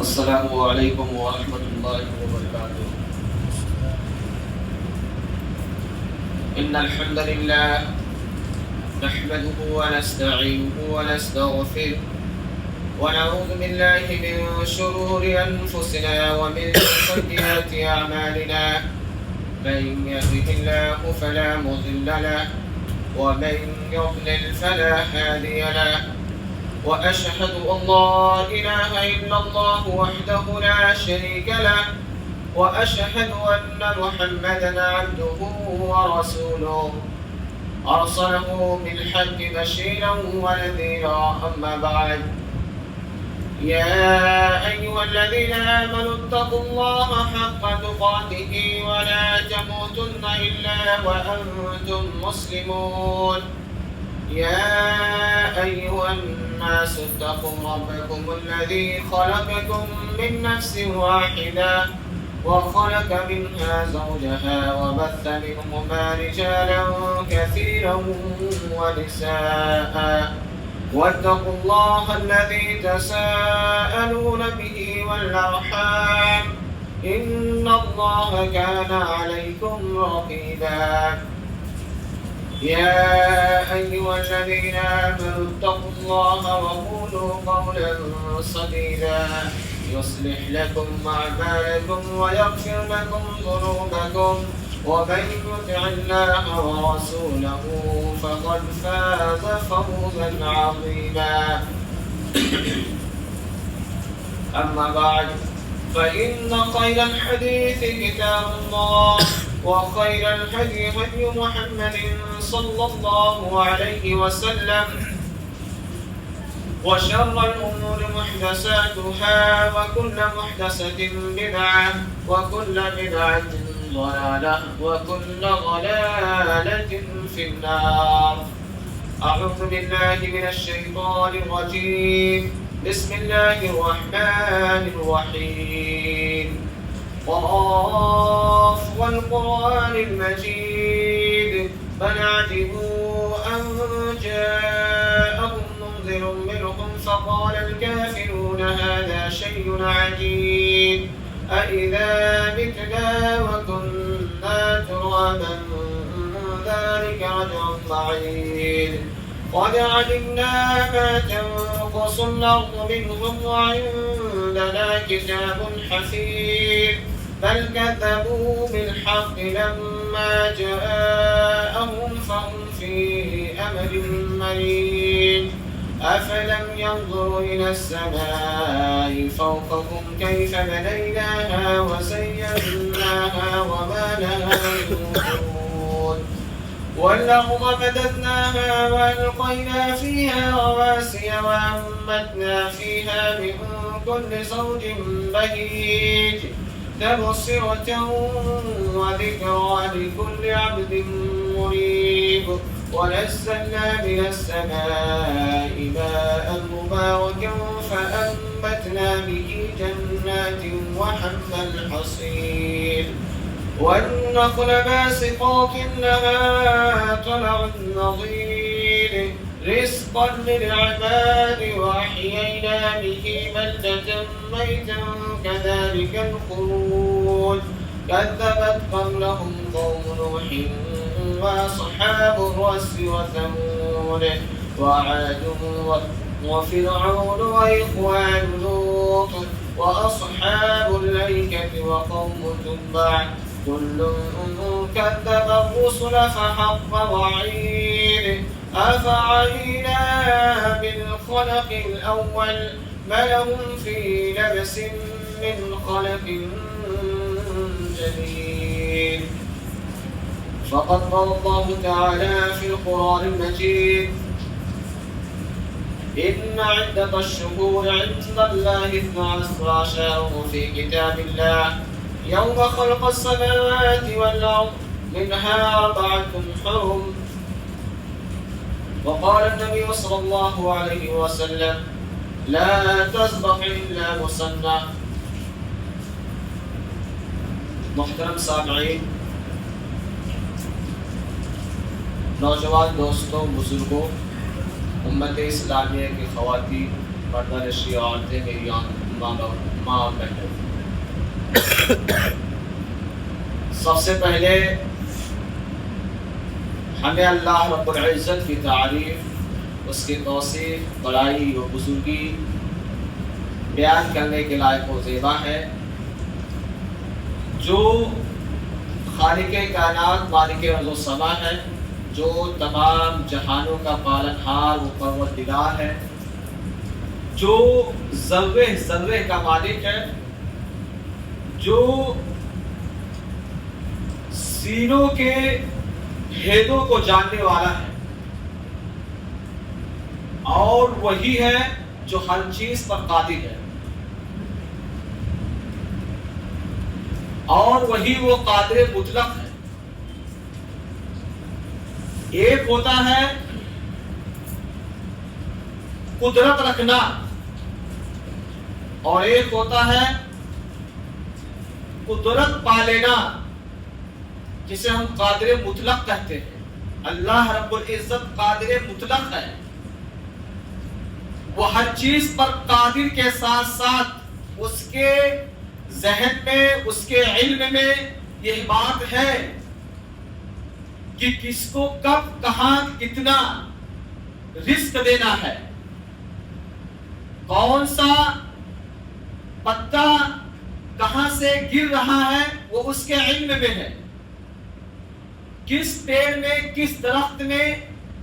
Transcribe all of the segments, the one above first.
السلام علیکم ورحمۃ اللہ وبرکاتہ۔ ان الحمد للہ نحمده ونستعینه ونستغفره ونعوذ باللہ من شرور انفسنا ومن سیئات اعمالنا، من يهده الله فلا مضل له ومن يضلل فلا هادي له، وأشهد أن لا إله إلا الله وحده لا شريك له، وأشهد أن محمدا عبده ورسوله أرسله بالحق بشيرا ونذيرا، أما بعد يا أيها الذين آمنوا اتقوا الله حق تقاته ولا تموتن إلا وأنتم مسلمون، يا أيها الناس اتقوا ربكم الذي خلقكم من نفس واحدة وخلق منها زوجها وبث منهما رجالا كثيرا ونساء، واتقوا الله الذي تساءلون به والأرحام إن الله كان عليكم رقيبا، يا أيها الذين آمنوا اتقوا الله وقولوا قولا سديدا يصلح لكم أعمالكم ويغفر لكم ذنوبكم، ومن يطع الله ورسوله فقد فاز فوزا عظيما، أما بعد فإن خير الحديث كتاب الله، وخير الهدي هدي محمد صلى الله عليه وسلم، وشر الأمور محدثاتها، وكل محدثة بدعة، وكل بدعة ضلالة، وكل ضلالة في النار۔ أعوذ بالله من الشيطان الرجيم، بسم الله الرحمن الرحيم، قاف والقرآن المجيد، بل عجبوا أن جاءهم منذر منهم فقال الكافرون هذا شيء عجيب، أإذا متنا وكنا ترابا ذلك رجع بعيد، قد علمنا ما تنقص الأرض منهم وعندنا كتاب حفيظ، بل كذبوا بالحق لما جاءهم فهم في أمر مريد، أفلم ينظروا إلى السماء فوقهم كيف بنيناها وزيناها وما لها من فروج، والأرض مددناها وألقينا فيها رواسي وأنبتنا فيها من كل زوج بهيج، تبصرة وذكرى لكل عبد منيب، ونزلنا من السماء ماء مباركا فأنبتنا به جنات وحب الحصيد، والنخل باسقات لها طلع نضيد، رزقا للعباد، وأحيينا به بلدة ميتا كذلك الخروج، كذبت قبلهم قوم نوح وأصحاب الرس وثمود وعاد وفرعون وإخوان لوط وأصحاب الأيكة وقوم تبع، كل كذب الرسل فحق وعيد، أفعينا بالخلق الأول بل هم في لبس من خلق جديد، فقد قال الله تعالى في القرآن المجيد: إن عدة الشهور عند الله 12 شهرا في كتاب الله يوم خلق السماوات والأرض منها 4 حرم، وقال النبي صلى الله عليه وسلم: لا تذبح إلا مسنى۔ محترم سامعین، نوجوان دوستوں، بزرگوں، امت اسلامیہ کی خواتین، پردہ نشی عورتیں، میری ماں اور بہن، سب سے پہلے ہمیں اللہ رب العزت کی تعریف، اس کی توصیف، بڑائی و بزرگی بیان کرنے کے لائق و زیبا ہے، جو خالق کائنات مالک ارض و سما ہے، جو تمام جہانوں کا پالنہار و پروردگار ہے، جو ذرے ذرے کا مالک ہے، جو سینوں کے بھیدوں کو جاننے والا ہے، اور وہی ہے جو ہر چیز پر قادر ہے، اور وہی وہ قادر مطلق ہے۔ ایک ہوتا ہے قدرت رکھنا، اور ایک ہوتا ہے قدرت پالینا، جسے ہم قادر مطلق کہتے ہیں۔ اللہ رب العزت قادر مطلق ہے، وہ ہر چیز پر قادر کے ساتھ ساتھ اس کے ذہن میں، اس کے علم میں یہ بات ہے کہ کس کو کب کہاں کتنا رزق دینا ہے، کون سا پتا کہاں سے گر رہا ہے وہ اس کے علم میں ہے، کس پیڑ میں، کس درخت میں،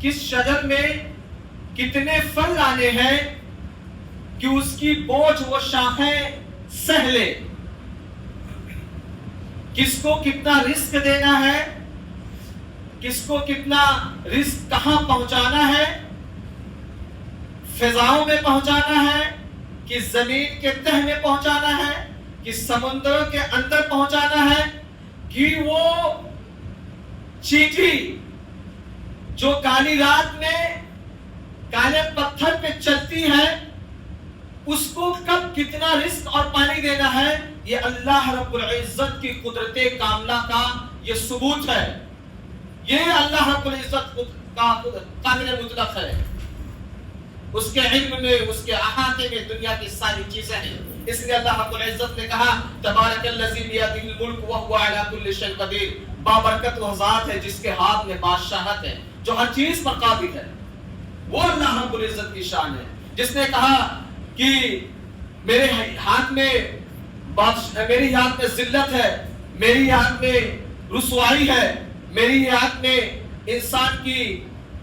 کس شجر میں کتنے پھل لانے ہیں کہ اس کی بوجھ وہ شاخیں سہ لے، کس کو کتنا رزق دینا ہے، کس کو کتنا رزق کہاں پہنچانا ہے، فضاؤں میں پہنچانا ہے کہ زمین کے تہ میں پہنچانا ہے کہ سمندروں کے اندر پہنچانا ہے، کہ وہ چیٹی جو کالی رات میں کالے پتھر پہ چلتی ہے، اس کو کب کتنا رزق اور پانی دینا ہے، یہ اللہ رب العزت کی قدرت کاملہ کا یہ ثبوت ہے۔ یہ اللہ رب العزت کا قادر مطلق ہے، اس کے علم میں، اس کے احاطے میں دنیا کی ساری چیزیں ہیں۔ اس لیے اللہ رب العزت نے کہا تبارک الذی بیدہ الملک وہو علی کل شیء قدیر، بابرکت وہ ذات ہے جس کے ہاتھ میں بادشاہت ہے، جو ہر چیز پر قادر ہے۔ وہ اللہ رب العزت کی شان ہے جس نے کہا کہ میرے ہاتھ میں میری ہاتھ میں ذلت ہے، میری ہاتھ میں رسوائی ہے، میری ہاتھ میں انسان کی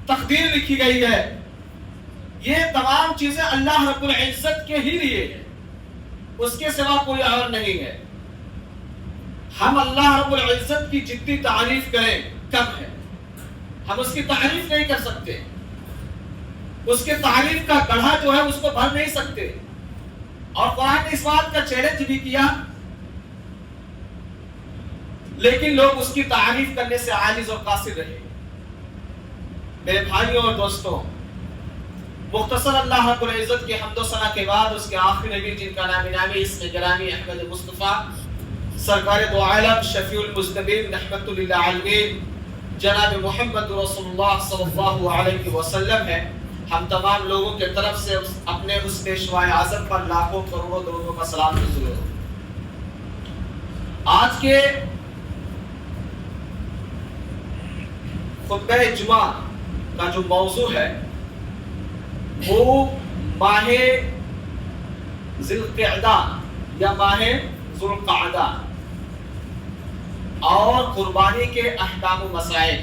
تقدیر لکھی گئی ہے۔ یہ تمام چیزیں اللہ رب العزت کے ہی لیے ہیں، اس کے سوا کوئی اور نہیں ہے۔ ہم اللہ رب العزت کی جتنی تعریف کریں کم ہے، ہم اس کی تعریف نہیں کر سکتے، اس کے تعریف کا گڑھا جو ہے اس کو بھر نہیں سکتے۔ اور قرآن نے اس بات کا چیلنج بھی کیا، لیکن لوگ اس کی تعریف کرنے سے عاجز اور قاصر رہے۔ میرے بھائیوں اور دوستوں، مختصر اللہ رب العزت کے حمد و ثنا کے بعد اس کے آخری نبی جن کا نام نامی اسم گرامی احمد مصطفیٰ سرکار دو عالم شفیع المذنبین رحمت للعالمین جناب محمد رسول اللہ صلی اللہ علیہ وسلم ہے، ہم تمام لوگوں کے طرف سے اپنے اس پیشوائے اعظم پر لاکھوں کروڑوں درودوں کا سلام نازل ہو۔ آج کے خطبہ جمعہ کا جو موضوع ہے وہ ماہ ذی القعدہ یا ماہ ذو القعدہ اور قربانی کے احکام و مسائل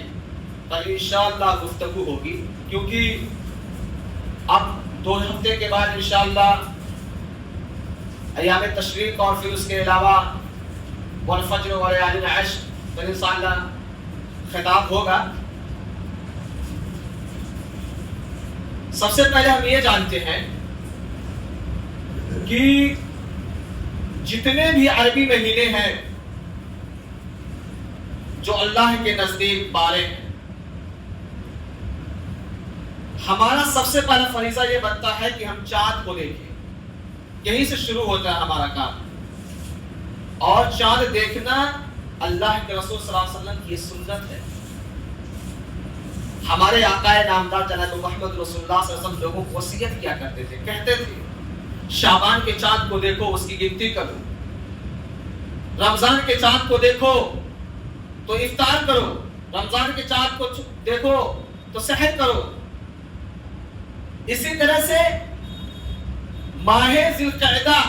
پر انشاءاللہ گفتگو ہوگی، کیونکہ اب 2 ہفتے کے بعد انشاءاللہ ایام تشریق اور پھر اس کے علاوہ والفجر ولیال عشر پر انشاءاللہ خطاب ہوگا۔ سب سے پہلے ہم یہ جانتے ہیں کہ جتنے بھی عربی مہینے ہیں جو اللہ کے نزدیک بارے ہیں، ہمارا سب سے پہلا فریضہ یہ بنتا ہے کہ ہم چاند کو دیکھیں، یہیں سے شروع ہوتا ہے ہمارا کام۔ اور چاند دیکھنا اللہ کے رسول صلی اللہ علیہ وسلم کی سنت ہے۔ ہمارے آقا نامدار جناب محمد رسول اللہ صلی اللہ علیہ وسلم لوگوں کو وصیت کیا کرتے تھے، کہتے تھے شعبان کے چاند کو دیکھو اس کی گنتی کرو، رمضان کے چاند کو دیکھو تو افطار کرو، رمضان کے چاند کو دیکھو تو سحر کرو۔ اسی طرح سے ماہ ذی القعدہ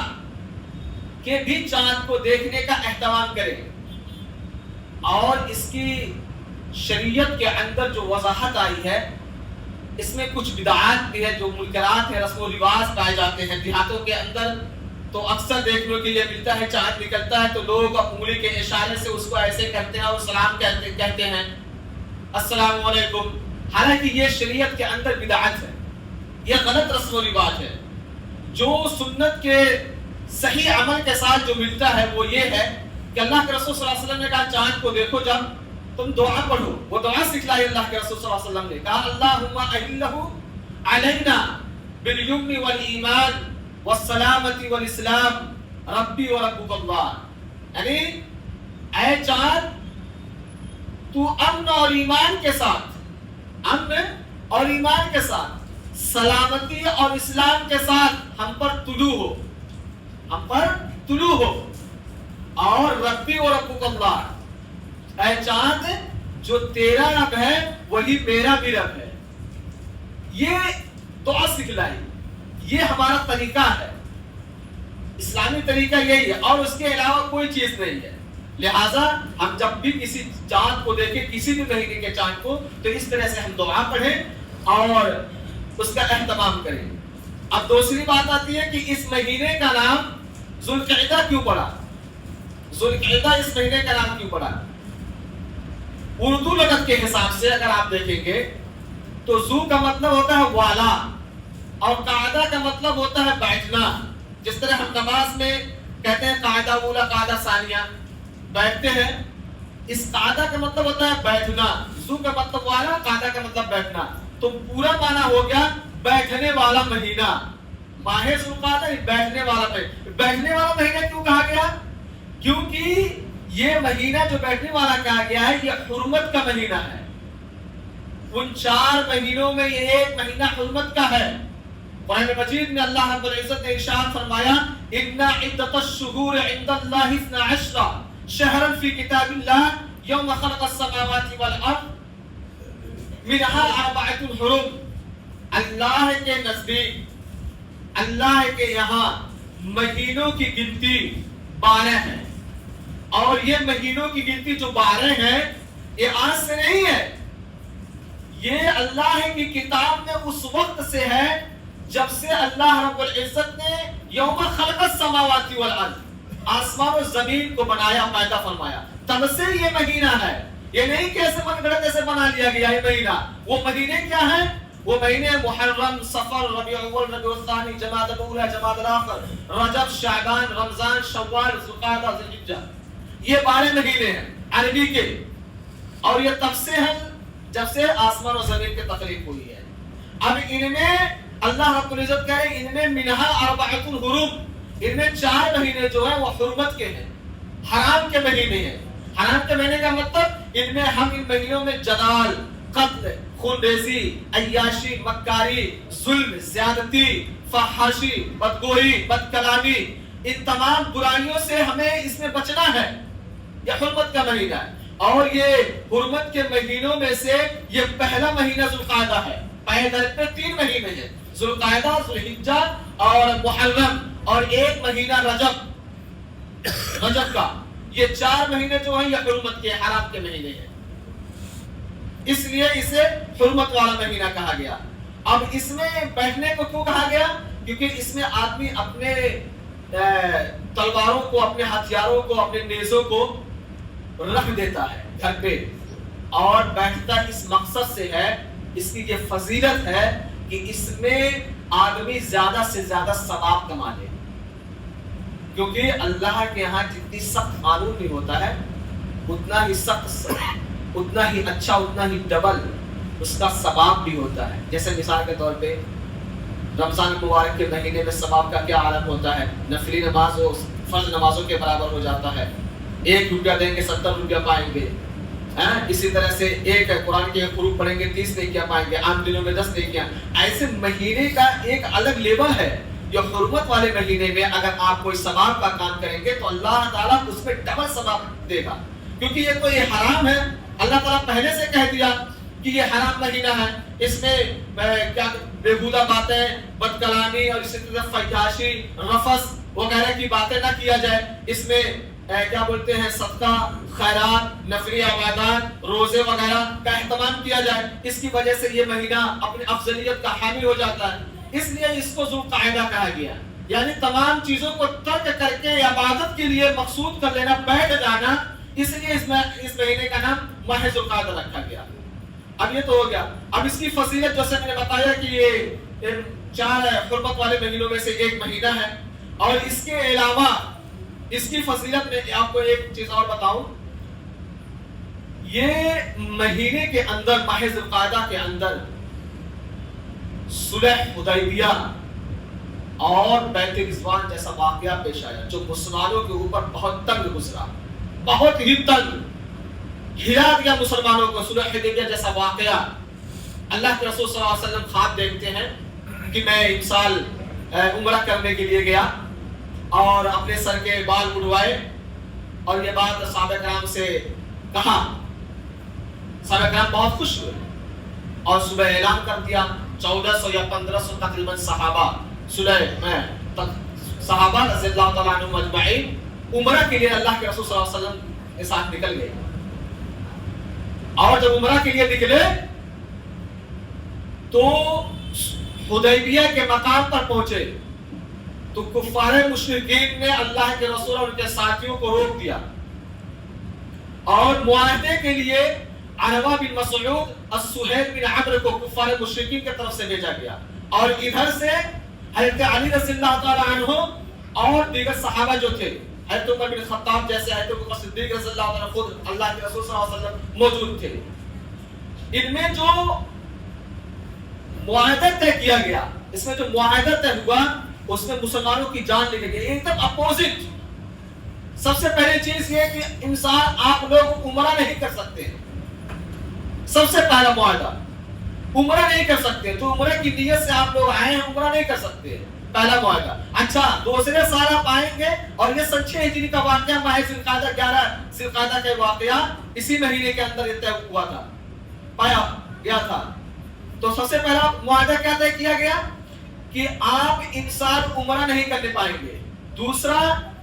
کے بھی چاند کو دیکھنے کا اہتمام کریں، اور اس کی شریعت کے اندر جو وضاحت آئی ہے اس میں کچھ بدعات بھی ہے، جو منکرات ہیں، رسم و رواج پائے جاتے ہیں دیہاتوں کے اندر، تو اکثر دیکھنے کے لیے ملتا ہے چاند نکلتا ہے تو لوگ انگلی کے اشارے سے اس کو ایسے کرتے ہیں اور سلام کہتے ہیں السلام علیکم، حالانکہ یہ شریعت کے اندر بدعت ہے، یہ غلط رسم و رواج ہے۔ جو سنت کے صحیح عمل کے ساتھ جو ملتا ہے وہ یہ ہے کہ اللہ کے رسول صلی اللہ علیہ وسلم نے کہا چاند کو دیکھو جب تم دعا پڑھو، وہ دعا سکھلائی اللہ کے رسول صلی اللہ علیہ وسلم نے، کہا اللہم اہلہ علینا بالیمن والایمان والسلامت والاسلام ربی و ربک اللہ، یعنی اے چاند تو امن اور ایمان کے ساتھ، امن اور ایمان کے ساتھ، سلامتی اور اسلام کے ساتھ ہم پر طلوع ہو، ہم پر طلوع ہو، اور ربی و ربک اللہ، اے چاند جو تیرا رب ہے وہی میرا بھی رب ہے۔ یہ دعا سکھلائی، یہ ہمارا طریقہ ہے، اسلامی طریقہ یہی ہے، اور اس کے علاوہ کوئی چیز نہیں ہے۔ لہٰذا ہم جب بھی کسی چاند کو دیکھیں، کسی بھی مہینے کے چاند کو، تو اس طرح سے ہم دعا پڑھیں اور اس کا اہتمام کریں۔ اب دوسری بات آتی ہے کہ اس مہینے کا نام ذو القعدہ کیوں پڑا؟ ذو القعدہ اس مہینے کا نام کیوں پڑا؟ اردو لغت کے حساب سے اگر آپ دیکھیں گے تو ذو کا مطلب ہوتا ہے والا، اور قاعدہ کا مطلب ہوتا ہے بیٹھنا، جس طرح ہم نماز میں کہتے ہیں قاعدہ اولا قاعدہ ثانیہ، بیٹھتے ہیں، اس قاعدہ کا مطلب ہوتا ہے بیٹھنا، ذو کا مطلب والا، قاعدہ کا مطلب بیٹھنا، تو پورا معنی ہو گیا بیٹھنے والا مہینہ، ماہ ذو القعدہ بیٹھنے والا مہینہ۔ بیٹھنے والا مہینہ کیوں کہا گیا؟ کیونکہ یہ مہینہ جو بیٹھنے والا کہا گیا ہے یہ حرمت کا مہینہ ہے، ان 4 مہینوں میں یہ ایک مہینہ حرمت کا ہے۔ قرآن مجید میں اللہ رب العزت نے ارشاد فرمایا ان عدۃ الشہور عند اللہ 12 شہرا فی کتاب اللہ یوم خلق السماوات والارض منها 4 حرم، اللہ کے نزدیک، اللہ کے یہاں مہینوں کی گنتی 12 ہے، اور یہ مہینوں کی گنتی جو 12 ہے یہ آج سے نہیں ہے، یہ اللہ کی کتاب میں اس وقت سے ہے جب سے اللہ رب العزت نے یوم خلق السماوات والارض آسمان و زمین کو بنایا، پیدا فرمایا، تب سے یہ مہینہ ہے، یہ نہیں کہ ایسے من گھڑت ایسے بنا لیا گیا یہ مہینہ۔ وہ مہینے کیا ہیں؟ وہ مہینے محرم، صفر، ربیع الاول، ربیع الثانی، جمادی الاولی، جمادی الاخر، رجب، شعبان، رمضان، شوال، ذوالقعدہ، ذوالحجہ، یہ 12 مہینے ہیں عربی کے، اور یہ تب سے ہیں جب سے آسمان و زمین کی تخلیق ہوئی ہے۔ اب ان میں اللہ رب العزت کہہ رہے ان میں منہا 4 حرم، ان میں 4 مہینے جو ہیں وہ حرمت کے ہیں، حرام کے مہینے ہیں۔ حرام کے مہینے کا مطلب ان میں ہم ان مہینوں میں جدال، قتل، خون ریزی، عیاشی، مکاری، ظلم، زیادتی، فحاشی، بدگوئی، بد کلامی، ان تمام برائیوں سے ہمیں اس میں بچنا ہے۔ یہ حرمت کا مہینہ ہے، اور یہ حرمت کے مہینوں میں سے یہ پہلا مہینہ ذوالقعدہ ہے۔ پہلے درجے میں 3 مہینے ہیں، ذوالقعدہ، ذوالحجہ اور محرم، اور 1 مہینہ رجب کا، یہ 4 مہینے جو ہیں یہ حرمت کے، حرام کے مہینے ہیں، اس لیے اسے حرمت والا مہینہ کہا گیا۔ اب اس میں بیٹھنے کو کیوں کہا گیا؟ کیونکہ اس میں آدمی اپنے تلواروں کو، اپنے ہتھیاروں کو، اپنے نیزوں کو رکھ دیتا ہے گھر پہ، اور بیٹھتا اس مقصد سے ہے، اس کی یہ فضیلت ہے کہ اس میں آدمی زیادہ سے زیادہ ثواب کما لے، کیونکہ اللہ کے ہاں جتنی سخت قانون نہیں ہوتا ہے اتنا ہی سخت، اتنا ہی اچھا، اتنا ہی ڈبل اس کا ثواب بھی ہوتا ہے۔ جیسے مثال کے طور پہ رمضان مبارک کے مہینے میں ثواب کا کیا عالم ہوتا ہے، نفلی نماز و فرض نمازوں کے برابر ہو جاتا ہے، 1 روپیہ دیں گے 70 روپیہ پائیں گے، اسی طرح سے ایک قرآن کے حروف پڑھیں گے 30 نیکیاں پائیں گے، عام دنوں میں 10 نیکیاں۔ ایسے مہینے کا ایک الگ لیول ہے، یہ حرمت والے مہینے میں اگر آپ کوئی ثواب کا کام کریں گے تو اللہ تعالیٰ اس میں ڈبل ثواب دے گا، کیونکہ یہ تو یہ حرام ہے، اللہ تعالیٰ پہلے سے کہہ دیا کہ یہ حرام مہینہ ہے، اس میں کیا بےہودہ باتیں، بد کلامی اور اسی طرح فحاشی، رفث وغیرہ کی باتیں نہ کیا جائے، اس میں کیا بولتے ہیں صدقہ، خیرات، نفلی عبادات، روزے وغیرہ کا اہتمام کیا جائے، اس کی وجہ سے یہ مہینہ اپنی افضلیت کا حامل ہو جاتا ہے، اس لیے اس کو ذوالقعدہ کہا گیا، یعنی تمام چیزوں کو ترک کر کے عبادت کے لیے مقصود کر لینا، بیٹھ جانا، اس لیے اس مہینے کا نام ماہ ذوالقعدہ رکھا گیا۔ اب یہ تو ہو گیا، اب اس کی فضیلت جیسے میں نے بتایا کہ یہ 4 حرمت والے مہینوں میں سے ایک مہینہ ہے، اور اس کے علاوہ اس کی فضیلت میں آپ کو ایک چیز اور بتاؤں، یہ مہینے کے اندر ماہ ذوالقعدہ کے اندر صلح حدیبیہ اور بیت رضوان جیسا واقعہ پیش آیا جو مسلمانوں کے اوپر بہت تنگ گزرا، بہت ہی تنگ، ہلا دیا مسلمانوں کو۔ صلح حدیبیہ جیسا واقعہ، اللہ کے رسول صلی اللہ علیہ وسلم خواب دیکھتے ہیں کہ میں اس سال عمرہ کرنے کے لیے گیا اور اپنے سر کے بال اڑوائے، اور یہ بات صحابہ کرام سے کہا، صحابہ کرام بہت خوش ہوئے اور صبح اعلان کر دیا، 1400 یا 1500 تقریباً صحابہ صحابہ رضی اللہ تعالیٰ عنہم اجمعین عمرہ کے لیے اللہ کے رسول صلی اللہ علیہ وسلم کے ساتھ نکل گئے، اور جب عمرہ کے لیے نکلے تو حدیبیہ کے مقام پر پہنچے تو کفار مشرکین نے اللہ کے رسول اور ان کے ساتھیوں کو روک دیا، اور معاہدے کے لیے عروہ بن مسعود، السہیل بن عمرو کو کفار مشرکین کی طرف سے بھیجا گیا، اور ادھر سے حضرت علی رضی اللہ تعالی عنہ اور دیگر صحابہ جو تھے، حضرت عمر بن خطاب جیسے، حضرت ابوبکر صدیق رضی اللہ عنہ، خود اللہ کے رسول صلی اللہ علیہ وسلم موجود تھے۔ ان میں جو معاہدہ طے کیا گیا، اس میں جو معاہدہ طے ہوا اس میں مسلمانوں کی جان لے گئی، ایک دم اپوزٹ۔ سب سے پہلی چیز یہ کہ انسان، آپ لوگ عمرہ نہیں کر سکتے، سب سے پہلا معاہدہ عمرہ نہیں کر سکتے، تو عمرہ کی نیت سے آپ لوگ آئے ہیں عمرہ نہیں کر سکتے، پہلا معاہدہ۔ اچھا، دوسرے سال آپ آئیں گے، اور یہ سن 6 ہجری کا واقعہ، ماہ ذوالقعدہ 11 ذوالقعدہ کا واقعہ اسی مہینے کے اندر طے ہوا تھا، پایا گیا تھا۔ تو سب سے پہلا معاہدہ کیا طے کیا گیا کہ آپ انسان عمرہ نہیں کرنے پائیں گے۔ دوسرا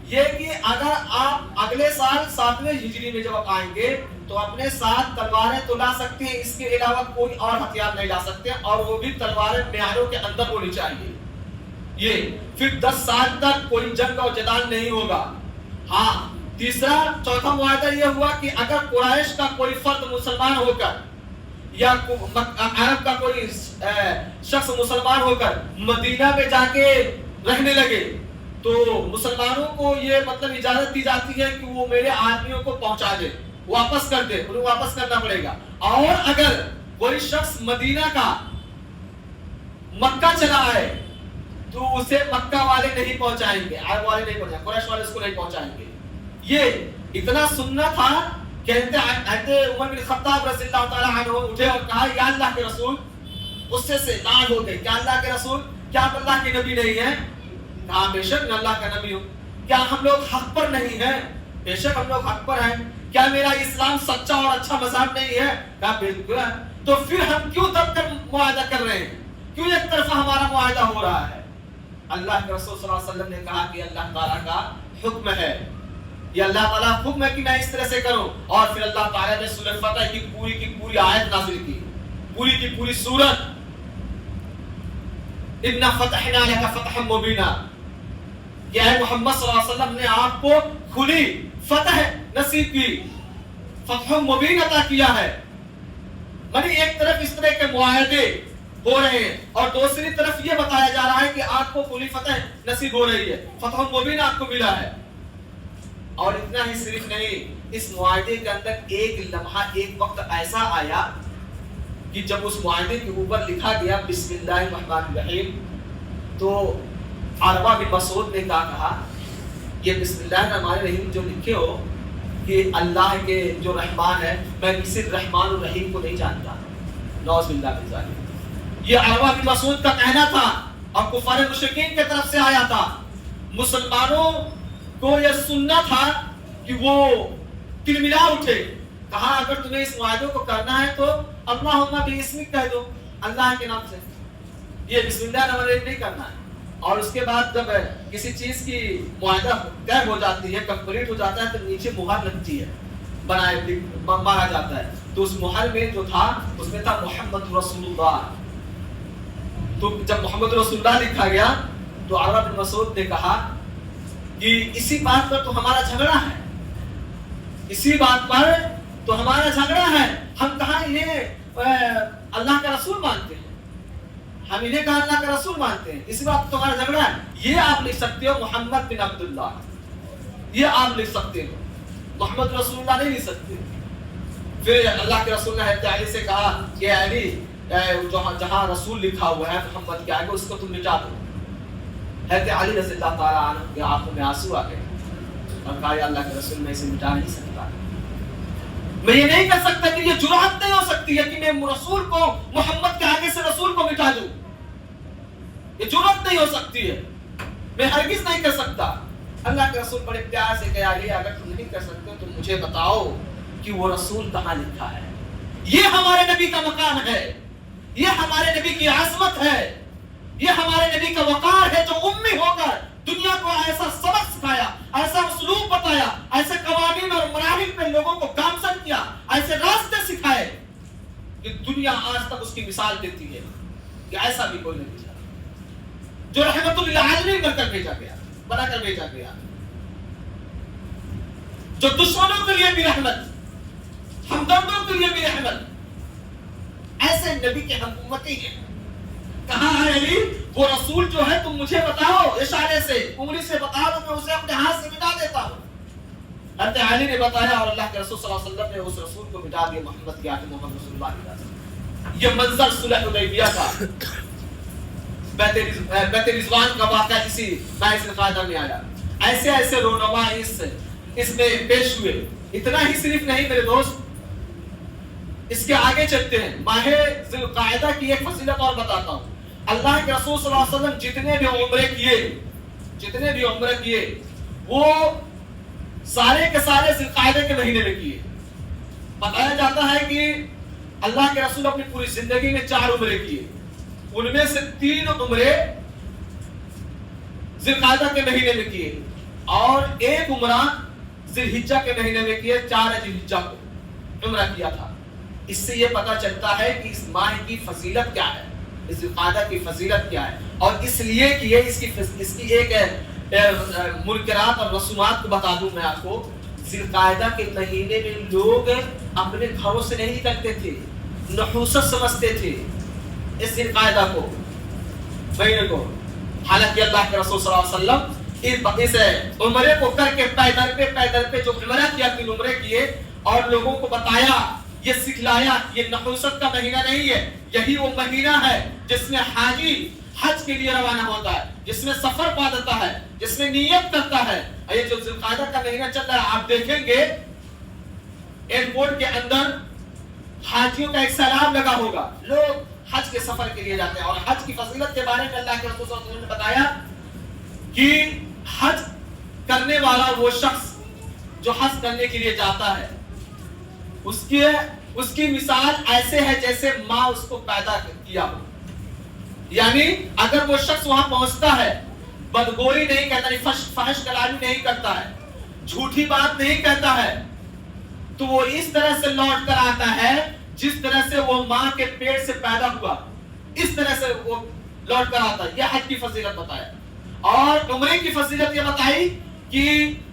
یہ کہ اگر آپ اگلے سال 7ویں ہجری میں جب آپ آئیں گے تو اپنے ساتھ تلواریں تو لا سکتے ہیں، اس کے علاوہ کوئی اور ہتھیار نہیں لا سکتے، اور وہ بھی تلواریں معیاروں کے اندر ہونی چاہیے۔ یہ پھر 10 سال تک کوئی جنگ اور جدال نہیں ہوگا۔ ہاں، تیسرا چوتھا معاہدہ یہ ہوا کہ اگر قریش کا کوئی فرد مسلمان ہو کر یا عرب کا کوئی شخص مسلمان ہو کر مدینہ میں جا کے رہنے لگے تو مسلمانوں کو یہ مطلب اجازت دی جاتی ہے کہ وہ میرے آدمیوں کو پہنچا دے، واپس کر دے، انہیں واپس کرنا پڑے گا۔ اور اگر کوئی شخص مدینہ کا مکہ چلا آئے تو اسے مکہ والے نہیں پہنچائیں گے، عرب والے نہیں پہنچائیں گے، قریش والے اس کو نہیں پہنچائیں گے۔ یہ اتنا سننا تھا، کہتے حضرت عمر بن خطاب رضی اللہ تعالیٰ عنہ اٹھے اور کہا، یا اللہ کے رسول، غصے سے لال ہو گئے، کیا اللہ کے رسول، کیا آپ اللہ کے نبی نہیں ہیں؟ کہا بے شک میں اللہ کا نبی ہوں۔ کیا ہم لوگ حق پر نہیں ہیں؟ بے شک ہم لوگ حق پر ہیں۔ کیا میرا اسلام سچا اور اچھا مذہب نہیں ہے؟ کہا بالکل ہے۔ تو پھر ہم کیوں دب کر معاہدہ کر رہے ہیں؟ کیوں ایک طرفہ ہمارا معاہدہ ہو رہا ہے؟ اللہ کے رسول صلی اللہ علیہ وسلم نے کہا کہ اللہ تعالیٰ کا حکم ہے، یہ اللہ تعالیٰ حکم ہے کہ میں اس طرح سے کروں، اور پھر اللہ تعالیٰ نے سورہ فتح کی پوری آیت نازل کی، پوری کی پوری سورت، اِنَّا فَتَحْنَا لَكَ فَتْحًا مُبِينًا، کہ اے محمد صلی اللہ علیہ وسلم نے آپ کو کھلی فتح نصیب کی، فتح مبین عطا کیا ہے۔ یعنی ایک طرف اس طرح کے معاہدے ہو رہے ہیں، اور دوسری طرف یہ بتایا جا رہا ہے کہ آپ کو کھلی فتح نصیب ہو رہی ہے، فتح مبین آپ کو ملا ہے۔ اور اتنا ہی صرف نہیں، اس معاہدے کے اندر ایک لمحہ، ایک وقت ایسا آیا کہ جب اس معاہدے کے اوپر لکھا گیا بسم اللہ الرحمن الرحیم، تو عروہ بن مسعود نے کہا یہ بسم اللہ الرحمن الرحیم جو لکھے ہو کہ اللہ کے جو رحمان ہے، میں کسی رحمان الرحیم کو نہیں جانتا، نعوذ باللہ من ذالک۔ یہ عروہ بن مسعود کا کہنا تھا، اور کفار مشرکین کی طرف سے آیا تھا. مسلمانوں کو یہ سننا تھا کہ وہ تلملا اٹھے. کہا اگر تمہیں اس معاہدے کو کرنا ہے تو اللہم باسمک کہہ دو, اللہ کے نام سے. یہ بسم اللہ الرحمن الرحیم نہیں کرنا ہے. اور اس کے بعد جب کسی چیز کی معاہدہ طے ہو جاتی ہے, کمپلیٹ ہو جاتا ہے, تو نیچے مہر لگتی ہے, بنائے مارا جاتا ہے. تو اس مہر میں جو تھا اس میں تھا محمد رسول اللہ. تو جب محمد رسول اللہ لکھا گیا تو عروہ بن مسعود نے کہا کہ اسی بات پر تو ہمارا جھگڑا ہے, اسی بات پر تو ہمارا جھگڑا ہے. ہم کہاں انہیں اللہ کا رسول مانتے ہیں, ہم انہیں کہا اللہ کا رسول مانتے ہیں, اسی بات تو ہمارا جھگڑا ہے. یہ آپ لکھ سکتے ہو محمد بن عبداللہ, یہ آپ لکھ سکتے ہو, محمد رسول اللہ نہیں لکھ سکتے. پھر اللہ کے رسول نے حضرت علی سے کہا کہ علی جہاں رسول لکھا ہوا ہے محمد کے آگے اس کو تم مٹا دو. حضرت علی رضی اللہ تعالیٰ عنہ کی آنکھوں میں آنسو آ گئے اور کہا یا اللہ کے رسول میں اسے مٹا نہیں سکتا, میں یہ نہیں کر سکتا, کہ یہ جرأت نہیں ہو سکتی ہے کہ میں رسول کو محمد کے آگے سے رسول کو مٹا دوں. یہ جرأت نہیں ہو سکتی ہے, میں ہرگز نہیں کر سکتا. اللہ کے رسول بڑے پیار سے کہا علی اگر تم نہیں کر سکتے تو مجھے بتاؤ کہ وہ رسول کہاں لکھا ہے. یہ ہمارے نبی کا مقام ہے, یہ ہمارے نبی کی عظمت ہے, یہ ہمارے نبی کا وقار ہے, جو امی ہو کر دنیا کو ایسا سبق سکھایا, ایسا اسلوب بتایا, ایسے قوانین اور مراحل پہ لوگوں کو گامزن کیا, ایسے راستے سکھائے کہ دنیا آج تک اس کی مثال دیتی ہے کہ ایسا بھی کوئی نہیں تھا جو رحمت للعالمین بن کر بھیجا گیا, بنا کر بھیجا گیا, جو دشمنوں کے لیے بھی رحمت, ہمدردوں کے لیے بھی رحمت. ایسے نبی کے ہم امتی ہیں. کہاں ہے علی وہ رسول جو ہے تم مجھے بتاؤ, اشارے سے انگلی سے بتا دو, میں اسے اپنے ہاتھ سے مٹا دیتا ہوں. حضرت علی نے بتایا اور اللہ کے رسول صلی اللہ علیہ وسلم نے اس رسول کو مٹا دیا, محمد کے آگے محمد رسول اللہ علیہ وسلم. یہ منظر صلح حدیبیہ کا, بیت رضوان کا واقعہ اسی باعث القاعدہ میں آیا. ایسے ایسے رونما اس میں پیش ہوئے. اتنا ہی صرف نہیں میرے دوست, اس کے آگے چلتے ہیں. ماہ ذی القاعدہ کی ایک فضیلت اور بتاتا ہوں. اللہ کے رسول صلی اللہ علیہ وسلم جتنے بھی عمرے کیے وہ سارے کے سارے ذی القاعدہ کے مہینے میں کیے. بتایا جاتا ہے کہ اللہ کے رسول اپنی پوری زندگی میں 4 عمرے کیے, ان میں سے 3 عمرے ذی القاعدہ کے مہینے میں کیے اور 1 عمرہ ذی الحجہ کے مہینے میں کیے, 4 ذی الحجہ کو عمرہ کیا تھا. اس سے یہ پتہ چلتا ہے کہ اس ماہ کی فضیلت کیا ہے, اس ذی القاعدہ کی فضیلت کیا ہے. اور اس لیے کہ یہ اس کی ایک منکرات اور رسومات کو بتا دوں میں آپ کو. ذی القاعدہ کے مہینے میں لوگ اپنے گھروں سے نہیں نکلتے تھے, نحوست سمجھتے تھے اس ذی القاعدہ کو, مہینے کو. حالانکہ اللہ کے رسول صلی اللہ علیہ وسلم اس عمرے کو کر کے پیدل پہ جو عمرہ کیا, 3 عمرے کیے اور لوگوں کو بتایا, یہ سکھلایا یہ نحوست کا مہینہ نہیں ہے, یہی وہ مہینہ ہے جس میں حاجی حج کے لیے روانہ ہوتا ہے, جس میں سفر پا دیتا ہے, جس میں نیت کرتا ہے. یہ جو ذی القاعدہ کا مہینہ چل رہا ہے آپ دیکھیں گے ایئرپورٹ کے اندر حاجیوں کا ایک سیلاب لگا ہوگا, لوگ حج کے سفر کے لیے جاتے ہیں. اور حج کی فضیلت کے بارے میں اللہ کے رسول صلی اللہ علیہ وسلم نے بتایا کہ حج کرنے والا وہ شخص جو حج کرنے کے لیے جاتا ہے اس کی مثال ایسے ہے جیسے ماں اس کو پیدا کیا ہو. یعنی اگر وہ شخص وہاں پہنچتا ہے, بدگوئی نہیں کرتا, فحش کلامی نہیں کرتا ہے, جھوٹی بات نہیں کہتا ہے, تو وہ اس طرح سے لوٹ کر آتا ہے جس طرح سے وہ ماں کے پیٹ سے پیدا ہوا, اس طرح سے وہ لوٹ کر آتا ہے. یہ حج کی فضیلت بتایا. اور عمرے کی فضیلت یہ بتائی کہ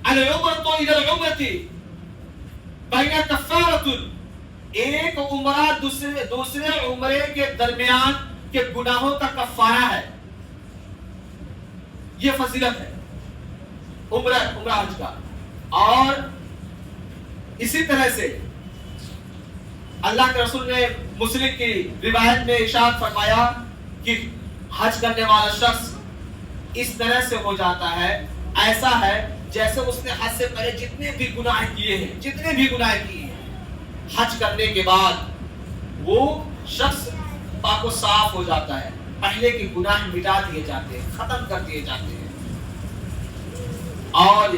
العمرۃ الی العمرۃ بین کفارۃ, ایک عمرہ دوسرے عمرے کے درمیان کے گناہوں کا کفارہ ہے. یہ فضیلت ہے عمرہ حج کا. اور اسی طرح سے اللہ کے رسول نے مسلم کی روایت میں ارشاد فرمایا کہ حج کرنے والا شخص اس طرح سے ہو جاتا ہے, ایسا ہے جیسے اس نے حج سے پہلے جتنے بھی گناہ کیے ہیں, حج کرنے کے بعد وہ شخص پاک و صاف ہو جاتا ہے. پہلے کے گناہ مٹا دیے جاتے ہیں، ختم کر دیے جاتے ہیں۔ اور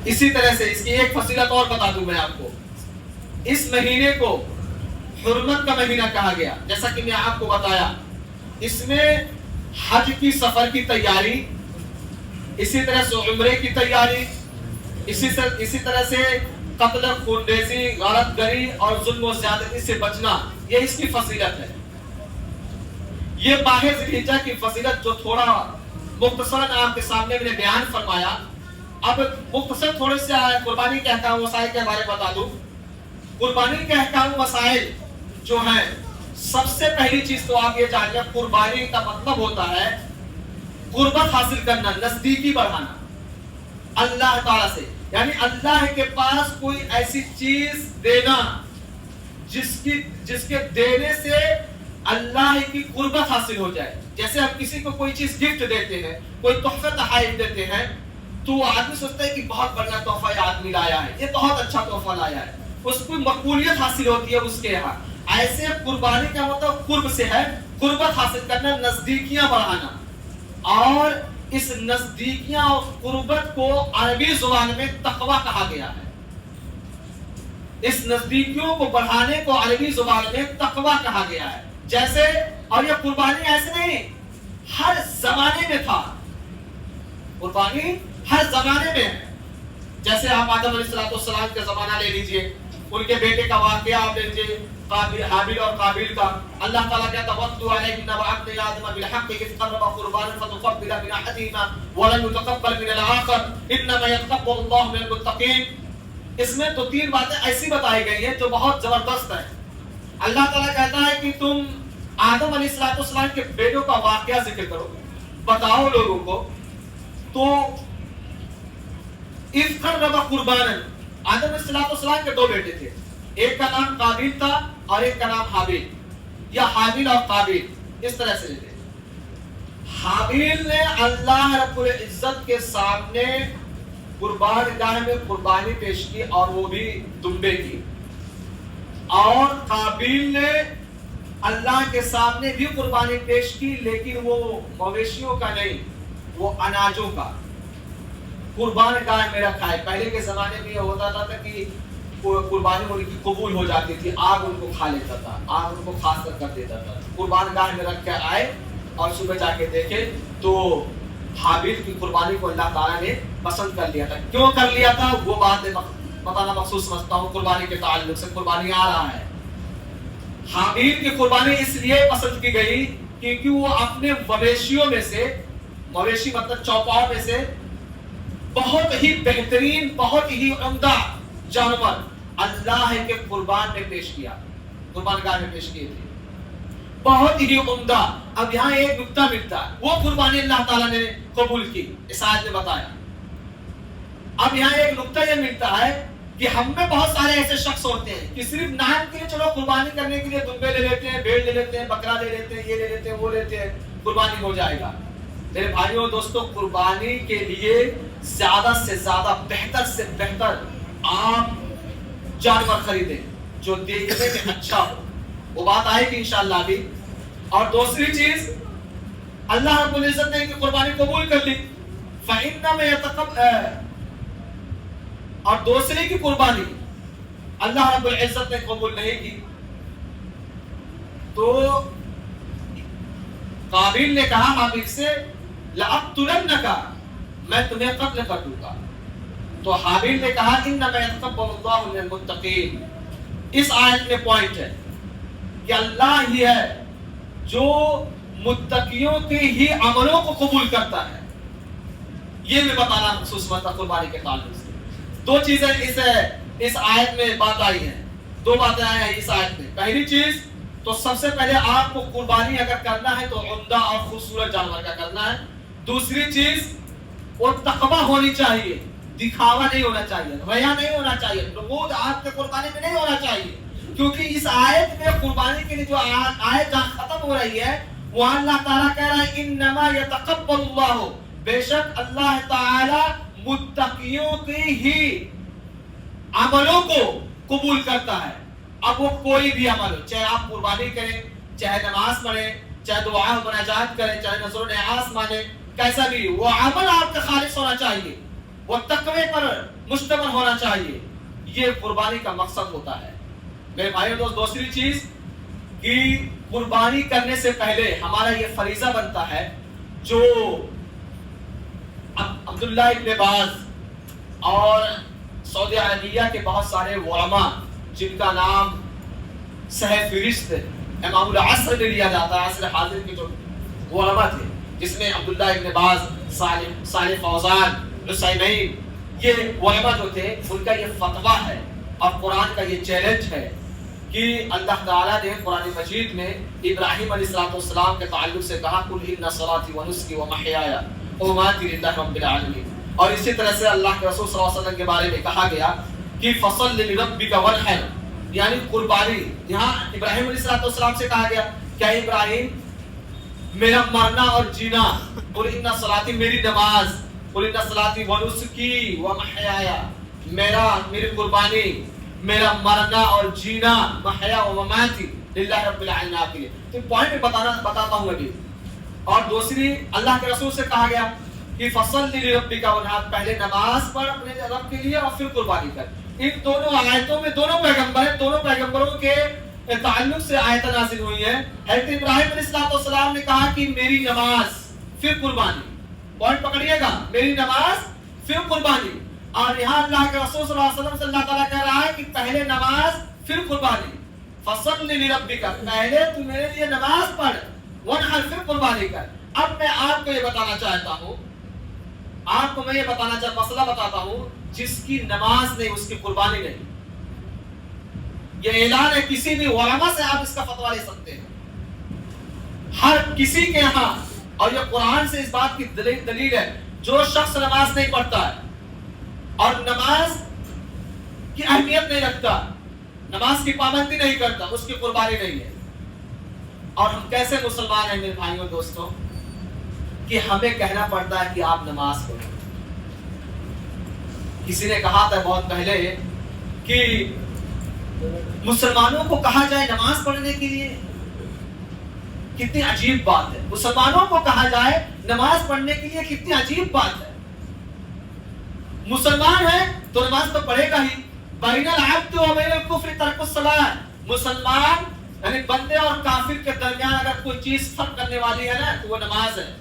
اسی طرح سے اس کی ایک فضیلت اور بتا دوں میں آپ کو، اس مہینے کو حرمت کا مہینہ کہا گیا، جیسا کہ میں آپ کو بتایا، اس میں حج کی سفر کی تیاری، اسی طرح سے عمرے کی تیاری، اسی طرح سے قتل، خونریزی، غارت گری اور ظلم و زیادتی سے بچنا، یہ اس کی فضیلت ہے۔ یہ ماہ ذی الحجہ کی فضیلت جو تھوڑا مختصراً آپ کے سامنے میں نے بیان فرمایا، اب مختصر تھوڑے سے قربانی کے احکام وسائل کے بارے میں بتا دوں۔ قربانی کے احکام وسائل جو ہیں، سب سے پہلی چیز تو آپ یہ جان لیں، قربانی کا مطلب ہوتا ہے قربت حاصل کرنا، نزدیکی بڑھانا اللہ تعالیٰ سے، یعنی اللہ کے پاس کوئی ایسی چیز دینا جس کے دینے سے اللہ کی قربت حاصل ہو جائے۔ جیسے ہم کسی کو کوئی چیز گفٹ دیتے ہیں، کوئی تحفہ تحائف دیتے ہیں، تو وہ آدمی سوچتا ہے کہ بہت بڑھیا تحفہ یہ آدمی لایا ہے، یہ بہت اچھا تحفہ لایا ہے، اس کو مقبولیت حاصل ہوتی ہے اس کے یہاں۔ ایسے قربانی کا مطلب قرب سے ہے، قربت حاصل کرنا، نزدیکیاں بڑھانا۔ اور اس نزدیکیاں اور قربت کو عربی زبان میں تقویٰ کہا گیا ہے۔ اس نزدیکیوں کو بڑھانے کو عربی زبان میں تقویٰ کہا گیا ہے۔ جیسے، اور یہ قربانی ایسے نہیں، ہر زمانے میں تھا، قربانی ہر زمانے میں ہے۔ جیسے آپ آدم علیہ السلام کا زمانہ لے لیجئے، ان کے بیٹے کا واقعہ آپ لے لیجئے، حابیل اور قابیل کا۔ اللہ تعالیٰ کہتا ہے وَاتْلُ عَلَيْهِمْ نَبَأَ ابْنَيْ آدَمَ بِالْحَقِّ إِذْ قَرَّبَا قُرْبَانًا فَتُقُبِّلَ مِنْ أَحَدِهِمَا وَلَمْ يُتَقَبَّلْ مِنَ الْآخَرِ إِنَّمَا يَتَقَبَّلُ اللَّهُ مِنَ الْمُتَّقِينَ۔ اس میں تو 3 باتیں ایسی بتائی گئی ہیں جو بہت زبردست ہیں۔ اللہ تعالیٰ کہتا ہے کہ تم آدم علیہ السلام کے بیٹوں کا واقعہ ذکر کرو، بتاؤ لوگوں کو۔ تو اِذْ قَرَّبَا قُرْبَانًا، آدم علیہ السلام کے 2 بیٹے تھے، ایک کا نام قابیل تھا اور ایک کا نام حابیل، یا حابیل اور قابیل، اس طرح سے لیتے۔ حابیل نے اللہ رب العزت کے سامنے قربان گاہ میں قربانی پیش کی، اور وہ بھی دمبے کی، اور قابیل نے اللہ کے سامنے بھی قربانی پیش کی، لیکن وہ مویشیوں کا نہیں، وہ اناجوں کا قربان گاہ میں رکھا ہے۔ پہلے کے زمانے میں یہ ہوتا تھا کہ قربانی ان کی قبول ہو جاتی تھی، آگ ان کو کھا لیتا تھا، آگ ان کو خاص کر دیتا تھا۔ قربان گاہ میں رکھ کے آئے اور صبح جا کے دیکھے تو حابیل کی قربانی کو اللہ تعالیٰ نے پسند کر لیا تھا۔ کیوں کر لیا تھا وہ بات بتانا مخصوص سمجھتا ہوں، قربانی کے تعلق سے قربانی آ رہا ہے۔ حابیل کی قربانی اس لیے پسند کی گئی کیونکہ وہ اپنے مویشیوں میں سے، مویشی مطلب چوپاؤں میں سے بہت ہی بہترین، بہت ہی عمدہ جانور اللہ کے قربان میں پیش کیا، قربان گاہ میں پیش کیے تھے، بہت ہی عمدہ۔ اب یہاں ایک نکتہ ملتا ہے، وہ قربانی اللہ تعالیٰ نے قبول کی، اس آیت میں بتایا۔ اب یہاں ایک نکتہ یہ ملتا ہے کہ ہم میں بہت سارے ایسے شخص ہوتے ہیں کہ صرف نام کے لیے، چلو قربانی کرنے کے لیے دمبے لے لیتے ہیں، بھیڑ لے لیتے ہیں، بکرا لے لیتے ہیں، یہ لے لیتے ہیں، وہ لیتے ہیں، قربانی ہو جائے گا۔ میرے بھائیوں اور دوستوں، قربانی کے لیے زیادہ سے زیادہ، بہتر سے بہتر آپ جانور خریدیں جو دیکھنے میں اچھا ہو، وہ بات آئے گی انشاءاللہ ابھی۔ اور دوسری چیز، اللہ رب العزت نے کہ قربانی قبول کر لی، فَإِنَّمَا يَتَقَبَّلُ، اور دوسرے کی قربانی اللہ رب العزت نے قبول نہیں کی، تو قابیل نے کہا حابیل سے لَأَقْتُلَنَّكَ، میں تمہیں قتل کر دوں گا۔ تو حابیل نے کہا إِنَّمَا يَتَقَبَّلُ اللَّهُ مِنَ الْمُتَّقِينَ۔ اس آیت میں پوائنٹ ہے کہ اللہ ہی ہے جو متقیوں کے ہی عملوں کو قبول کرتا ہے۔ یہ میں بتانا مخصوص مطلب قربانی کے تعلق سے 2 چیزیں اس آیت میں بات آئی ہیں، 2 باتیں آئی ہیں اس آیت میں۔ پہلی چیز تو سب سے پہلے آپ کو قربانی اگر کرنا ہے تو عمدہ اور خوبصورت جانور کا کرنا ہے۔ دوسری چیز، وہ تقویٰ ہونی چاہیے، دکھاوا نہیں ہونا چاہیے، ریا نہیں ہونا چاہیے، نقود آپ کے قربانی میں نہیں ہونا چاہیے، کیونکہ اس آیت میں قربانی کے لیے جو آیت جہاں ختم ہو رہی ہے وہاں اللہ تعالیٰ کہہ رہا ہے انما یتقبل اللہ، بے شک اللہ تعالیٰ متقیوں کے ہی عملوں کو قبول کرتا ہے۔ اب وہ کوئی بھی عمل ہو، چاہے آپ قربانی کریں، چاہے نماز پڑھیں، چاہے دعا مناجات کریں، چاہے نذر و نیاز مانے، کیسا بھی وہ عمل آپ کا خالص ہونا چاہیے، وہ تقوی پر مشتمل ہونا چاہیے، یہ قربانی کا مقصد ہوتا ہے۔ میرے بھائی دوست، دوسری چیز کہ قربانی کرنے سے پہلے ہمارا یہ فریضہ بنتا ہے، جو عبداللہ ابن باز اور سعودی عربیہ کے بہت سارے علماء جن کا نام صحیح فہرست امام العصر میں لیا جاتا ہے، عصر حاضر کے جو علماء تھے، جس میں عبداللہ ابن باز، صالح فوزان، عثیمین، یہ علماء جو تھے، ان کا یہ فتویٰ ہے اور قرآن کا یہ چیلنج ہے کہ اللہ تعالیٰ نے قرآن مجید میں ابراہیم علیہ السلام کے تعلق سے کہا قُلْ إِنَّ صَلَاتِي وَنُسْكِي وَمَحْيَايَ وَمَمَاتِي لِلَّهِ رَبِّ الْعَالَمِينَ، اور اسی طرح سے اللہ کے رسول صلی اللہ علیہ وسلم کے بارے میں کہا گیا کہ فَصَلِّ لِرَبِّكَ وَانْحَرْ، یعنی قربانی۔ یہاں ابراہیم علیہ السلام سے کہا گیا کیا ابراہیم میرا مرنا اور جینا، قُلْ إِنَّ صَلَاتِي میری نماز، قُلْ إِنَّ صَلَاتِي وَنُسْكِي وَمَحْيَايَ میری قربانی، میرا مرنا اور جینا، محیا و مماتی للہ رب العالمین کے لیے۔ تو پوائنٹ میں بتاتا ہوں ابھی۔ اور دوسری اللہ کے رسول سے کہا گیا کہ فصل لربک وانحر، پہلے نماز پڑھ اپنے رب کے لیے اور پھر قربانی کر۔ ان دونوں آیتوں میں دونوں پیغمبروں کے تعلق سے آیت نازل ہوئی ہے۔ حضرت ابراہیم علیہ السلام نے کہا کہ میری نماز پھر قربانی، پوائنٹ پکڑیے گا، میری نماز پھر قربانی۔ اور یہاں اللہ کے رسول صلی اللہ علیہ وسلم سے اللہ تعالیٰ کہہ رہا ہے کہ پہلے نماز پھر قربانی، فصل لربک، پہلے تو میرے لیے نماز پڑھ، وانحر پھر قربانی کر۔ اب میں آپ کو یہ بتانا چاہتا ہوں، مسئلہ بتاتا ہوں، جس کی نماز نہیں اس کی قربانی نہیں، یہ اعلان ہے کسی بھی علماء سے آپ اس کا فتویٰ لے سکتے ہیں، ہر کسی کے یہاں، اور یہ قرآن سے اس بات کی دلیل ہے، جو شخص نماز نہیں پڑھتا ہے اور نماز کی اہمیت نہیں رکھتا، نماز کی پابندی نہیں کرتا، اس کی قربانی نہیں ہے۔ اور ہم کیسے مسلمان ہیں میرے بھائیوں دوستوں کہ ہمیں کہنا پڑتا ہے کہ آپ نماز پڑھو۔ کسی نے کہا تھا بہت پہلے کہ مسلمانوں کو کہا جائے نماز پڑھنے کے لیے، کتنی عجیب بات ہے، مسلمانوں کو کہا جائے نماز پڑھنے کے لیے، کتنی عجیب بات ہے۔ مسلمان ہے تو نماز تو پڑھے گا ہی، بین العبد و بین الکفر ترک الصلاۃ، مسلمان یعنی بندے اور کافر کے درمیان اگر کوئی چیز فرق کرنے والی ہے نا تو وہ نماز ہے۔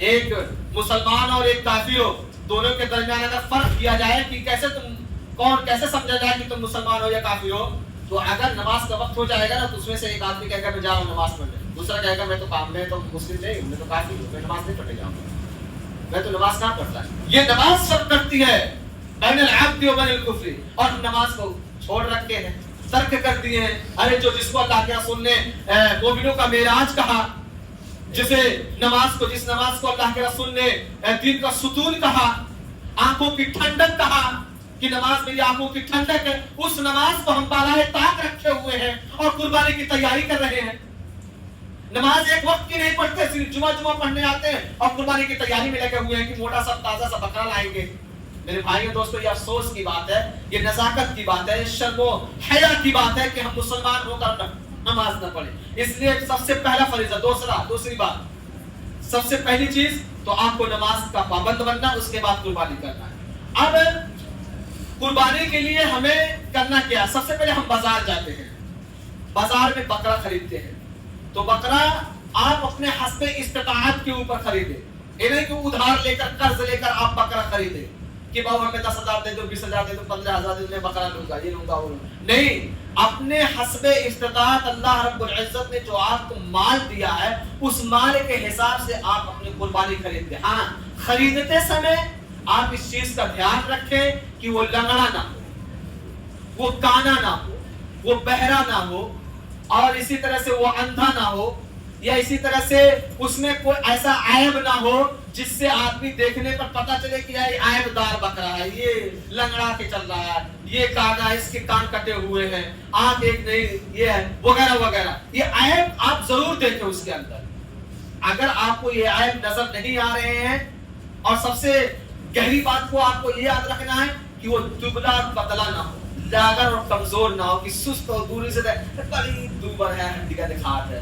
ایک مسلمان اور ایک کافر ہو، دونوں کے درمیان اگر فرق کیا جائے کہ کیسے سمجھا جائے کہ تم مسلمان ہو یا کافر ہو، تو اگر نماز کا وقت ہو جائے گا نا تو اس میں سے ایک آدمی کہے گا میں جا رہا ہوں نماز پڑھنے، دوسرا کہے گا میں تو کام میں تو مسلم نہیں ہوں، میں تو کافر ہوں، میں نماز نہیں پڑھنے جاؤں گا، میں تو نماز کہاں پڑھتا ہے۔ یہ نماز فرق کرتی ہے بین العبد و بین الکفر، اور نماز کو چھوڑ رکھے ہیں، ترک کر دیے ہیں۔ ارے جس کو اللہ کے رسول نے مومنوں کا معراج کہا، جس نماز کو اللہ کے رسول نے دین کا ستون کہا، آنکھوں کی ٹھنڈک کہا کہ نماز میری آنکھوں کی ٹھنڈک ہے، اس نماز کو ہم بالائے طاق رکھے ہوئے ہیں اور قربانی کی تیاری کر رہے ہیں۔ نماز ایک وقت کی نہیں پڑھتے، صرف جمعہ پڑھنے آتے ہیں اور قربانی کی تیاری میں لگے ہوئے ہیں کہ موٹا سا تازہ سا بکرا لائیں گے۔ میرے بھائیوں دوستوں، یہ افسوس کی بات ہے، یہ نزاکت کی بات ہے، شرم و حیا کی بات ہے کہ ہم مسلمان ہو کر نماز نہ پڑھیں۔ اس لیے سب سے پہلا فریضہ، دوسری بات، سب سے پہلی چیز تو آپ کو نماز کا پابند بننا، اس کے بعد قربانی کرنا ہے۔ اب قربانی کے لیے ہمیں کرنا کیا؟ سب سے پہلے ہم بازار جاتے ہیں، بازار میں بکرا خریدتے ہیں، تو بکرا آپ اپنے حسب استطاعت کے اوپر خریدیں، یہ نہیں کہ ادھار لے کر قرض لے کر آپ بکرا خریدیں کہ بابا ہمیں 10,000 دے دو، 20,000 دے دو، 15,000 دے دو، میں بکرا لوں گا، یہ لوں گا، وہ لوں گا۔ نہیں، اپنے حسب استطاعت اللہ رب العزت نے جو آپ کو مال دیا ہے، اس مال کے حساب سے آپ اپنی قربانی خریدتے ہیں۔ ہاں، خریدتے سمے آپ اس چیز کا دھیان رکھیں کہ وہ لنگڑا نہ ہو، وہ کانا نہ ہو، وہ بہرا نہ ہو، اور اسی طرح سے وہ اندھا نہ ہو، یا اسی طرح سے اس میں کوئی ایسا عیب نہ ہو جس سے آدمی دیکھنے پر پتا چلے کہ یہ عیب دار بکرا ہے، یہ لنگڑا کے چل رہا ہے، یہ کانا، اس کے کان کٹے ہوئے ہیں، آنکھ ایک نہیں، یہ ہے وغیرہ وغیرہ۔ یہ عیب آپ ضرور دیکھیں اس کے اندر۔ اگر آپ کو یہ عیب نظر نہیں آ رہے ہیں، اور سب سے گہری بات کو آپ کو یہ یاد رکھنا ہے کہ وہ دبلا پتلا نہ ہو، لاغر اور کمزور نہ ہو، کہ سست اور دوری سے بڑی دوبر ہے، ہڈی کا دکھات ہے،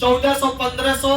1400-1500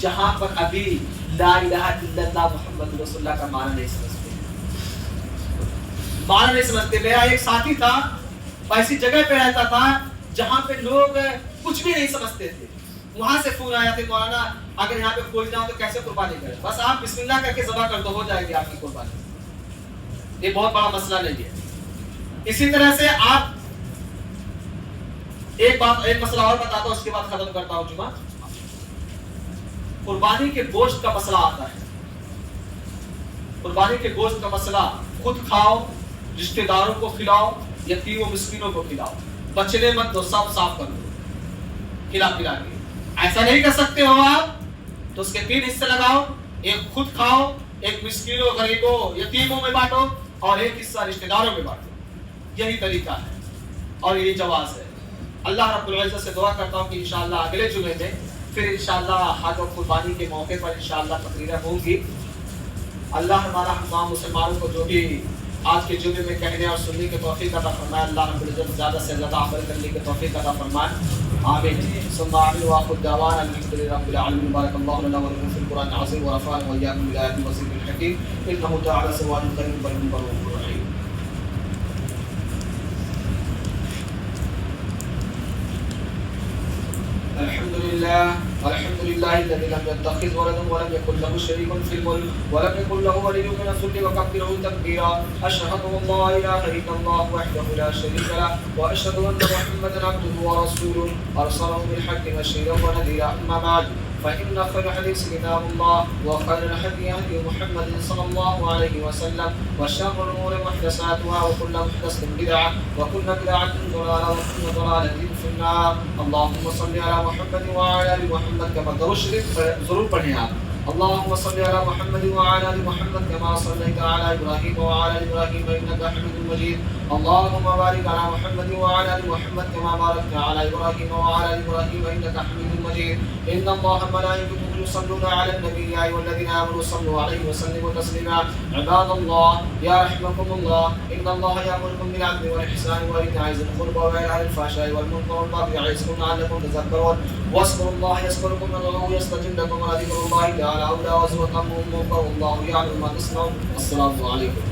جہاں پر ابھی لا الہ الا اللہ محمد رسول اللہ کا معنی نہیں سمجھتے. میرا ایک ساتھی تھا ایسی جگہ پہ رہتا تھا جہاں پہ لوگ کچھ بھی نہیں سمجھتے تھے. وہاں سے فون آیا تھا مولانا اگر یہاں پہ کھولنا ہو تو کیسے قربانی کریں؟ بس آپ بسم اللہ کر کے ذبح کر دو, ہو جائے گی آپ کی قربانی. یہ بہت بڑا مسئلہ نہیں ہے. اسی طرح سے آپ ایک مسئلہ اور بتاتا ہوں, اس کے بعد ختم کرتا ہوں جمعہ. قربانی کے گوشت کا مسئلہ آتا ہے. قربانی کے گوشت کا مسئلہ, خود کھاؤ, رشتہ داروں کو کھلاؤ, یتیم و مسکینوں کو کھلاؤ, بچنے مت دو, سب صاف کر دو کھلا پلا کے. ایسا نہیں کر سکتے ہو آپ تو اس کے 3 حصے لگاؤ, ایک خود کھاؤ, ایک مسکینوں, غریبوں, یتیموں میں بانٹو اور ایک حصہ رشتہ داروں میں بانٹو. یہی طریقہ ہے اور یہی جواز ہے. اللہ رب العزت سے دعا کرتا ہوں کہ انشاءاللہ اگلے جمعے میں پھر انشاءاللہ حج و قربانی کے موقع پر انشاءاللہ تقریریں ہوں گی. اللہ ہمارا تمام مسلمانوں کو جو بھی آج کے جمعے میں کہنے اور سننے کے توفیق عطا فرمائے. اللہ رب العزت زیادہ سے زیادہ عمل کرنے کے توفیق عطا فرمائے. آمین. ثم آمین وآخر دعوانا الحمد لله رب العالمين. بارك الله لنا ولكم في القرآن العظيم ورفعنا وإياكم بالآيات والذكر الحكيم إنه تعالى سواء كريم بر رحيم. الحمد لله الذي لم يتخذ ولدا ولم يكن له شريك في الملك ولم يكن له ولي من الذل وكبره تكبيرا. أشهد أن لا إله إلا الله وحده لا شريك له وأشهد أن محمدا عبده ورسوله أرسله بالحق بشيرا ونذيرا. أما بعد فإن خير الحديث كتاب الله وخير الهدي هدي محمد صلى الله عليه وسلم وشر الأمور محدثاتها وكل محدثة بدعة وكل بدعة ضلالة وكل ضلالة في النار. اللهم صل على محمد وعلى آل محمد كما درود شریف ضرور پڑھیں آپ. اللهم صل على محمد وعلى آل محمد كما صليت على إبراهيم وعلى آل إبراهيم إنك حميد مجيد. اللهم بارك على محمد وعلى آل محمد كما باركت على إبراهيم وعلى آل إبراهيم إنك حميد مجيد. إن الله وملائكته يصلون على النبي يا أيها الذين آمنوا صلوا عليه وسلموا تسليما. عباد الله يا رحمكم الله إن الله يأمركم بالعدل والإحسان وإيتاء ذي القربى وينهى عن الفحشاء والمنكر والبغي يعظكم لعلكم تذكرون. واذكروا الله يذكركم وادعوه يستجب لكم ولذكر الله تعالى أولى وزوة والله يعلم ما تصنعون. السلام عليكم.